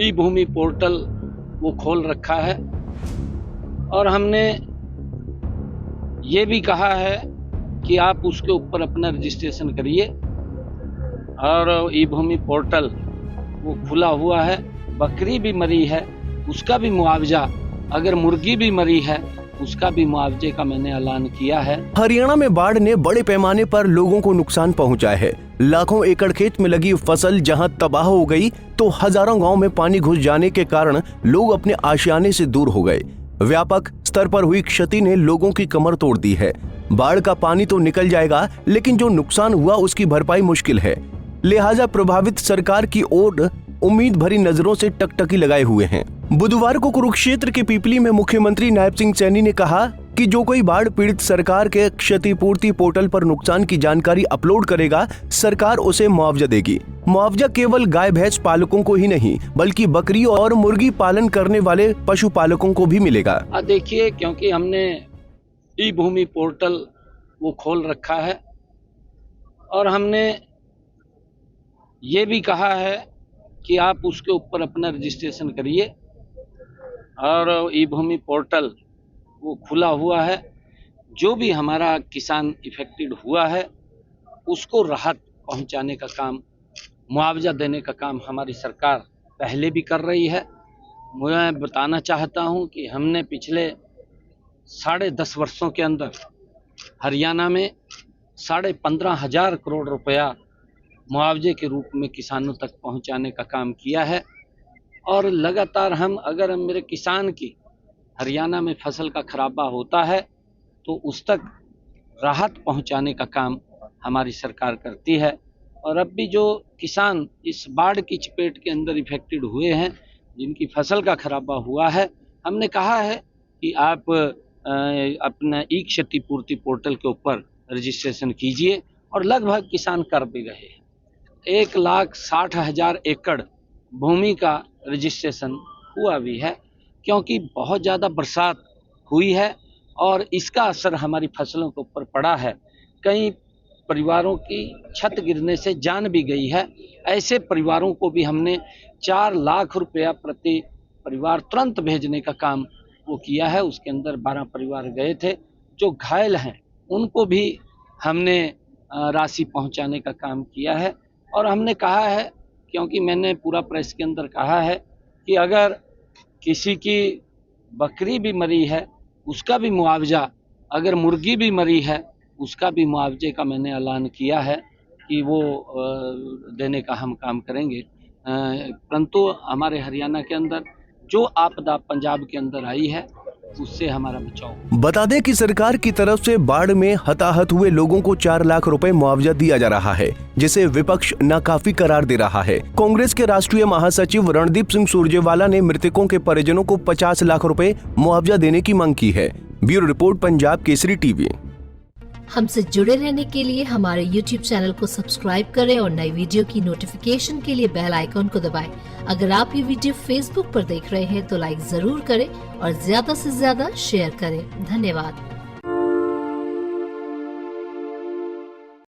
ई भूमि portal वो खोल रखा है और हमने ये भी कहा है कि आप उसके ऊपर अपना रजिस्ट्रेशन करिए। और ई भूमि पोर्टल वो खुला हुआ है। बकरी भी मरी है उसका भी मुआवजा, अगर मुर्गी भी मरी है उसका भी मुआवजे का मैंने ऐलान किया है। हरियाणा में बाढ़ ने बड़े पैमाने पर लोगों को नुकसान पहुंचा है। लाखों एकड़ खेत में लगी फसल जहां तबाह हो गई तो हजारों गांव में पानी घुस जाने के कारण लोग अपने आशियाने से दूर हो गए। व्यापक स्तर पर हुई क्षति ने लोगों की कमर तोड़ दी है। बाढ़ का पानी तो निकल जाएगा लेकिन जो नुकसान हुआ उसकी भरपाई मुश्किल है। लिहाजा प्रभावित सरकार की ओर उम्मीद भरी नजरों से टकटकी लगाए हुए हैं। बुधवार को कुरुक्षेत्र के पीपली में मुख्यमंत्री नायब सिंह सैनी ने कहा कि जो कोई बाढ़ पीड़ित सरकार के क्षतिपूर्ति पोर्टल पर नुकसान की जानकारी अपलोड करेगा, सरकार उसे मुआवजा देगी। मुआवजा केवल गाय भैंस पालकों को ही नहीं बल्कि बकरी और मुर्गी पालन करने वाले पशुपालकों को भी मिलेगा। देखिए, क्योंकि हमने ई भूमि पोर्टल वो खोल रखा है और हमने ये भी कहा है कि आप उसके ऊपर अपना रजिस्ट्रेशन करिए। और ई भूमि पोर्टल वो खुला हुआ है। जो भी हमारा किसान इफेक्टेड हुआ है उसको राहत पहुंचाने का काम, मुआवजा देने का काम हमारी सरकार पहले भी कर रही है। मैं बताना चाहता हूं कि हमने पिछले 10.5 वर्षों के अंदर हरियाणा में 15,500 करोड़ रुपया मुआवजे के रूप में किसानों तक पहुंचाने का काम किया है। और लगातार अगर मेरे किसान की हरियाणा में फसल का खराबा होता है तो उस तक राहत पहुंचाने का काम हमारी सरकार करती है। और अब भी जो किसान इस बाढ़ की चपेट के अंदर इफेक्टेड हुए हैं, जिनकी फसल का खराबा हुआ है, हमने कहा है कि आप अपना ई क्षतिपूर्ति पोर्टल के ऊपर रजिस्ट्रेशन कीजिए। और लगभग किसान कर भी रहे हैं। 1,60,000 एकड़ भूमि का रजिस्ट्रेशन हुआ भी है, क्योंकि बहुत ज़्यादा बरसात हुई है और इसका असर हमारी फसलों के ऊपर पड़ा है। कई परिवारों की छत गिरने से जान भी गई है। ऐसे परिवारों को भी हमने 4 लाख रुपया प्रति परिवार तुरंत भेजने का काम वो किया है। उसके अंदर 12 परिवार गए थे। जो घायल हैं उनको भी हमने राशि पहुंचाने का काम किया है। और हमने कहा है, क्योंकि मैंने पूरा प्रेस के अंदर कहा है कि अगर किसी की बकरी भी मरी है उसका भी मुआवजा, अगर मुर्गी भी मरी है उसका भी मुआवजे का मैंने ऐलान किया है कि वो देने का हम काम करेंगे। परंतु हमारे हरियाणा के अंदर जो आपदा पंजाब के अंदर आई है उससे हमारा बचाव। बता दें कि सरकार की तरफ से बाढ़ में हताहत हुए लोगों को 4 लाख रुपए मुआवजा दिया जा रहा है, जिसे विपक्ष नाकाफी करार दे रहा है। कांग्रेस के राष्ट्रीय महासचिव रणदीप सिंह सुरजेवाला ने मृतकों के परिजनों को 50 लाख रुपए मुआवजा देने की मांग की है। Bureau report, Punjab Kesari TV. हमसे जुड़े रहने के लिए हमारे YouTube चैनल को सब्सक्राइब करें और नई वीडियो की नोटिफिकेशन के लिए बेल आइकॉन को दबाएं। अगर आप ये वीडियो Facebook पर देख रहे हैं तो लाइक जरूर करें और ज्यादा से ज्यादा शेयर करें। धन्यवाद।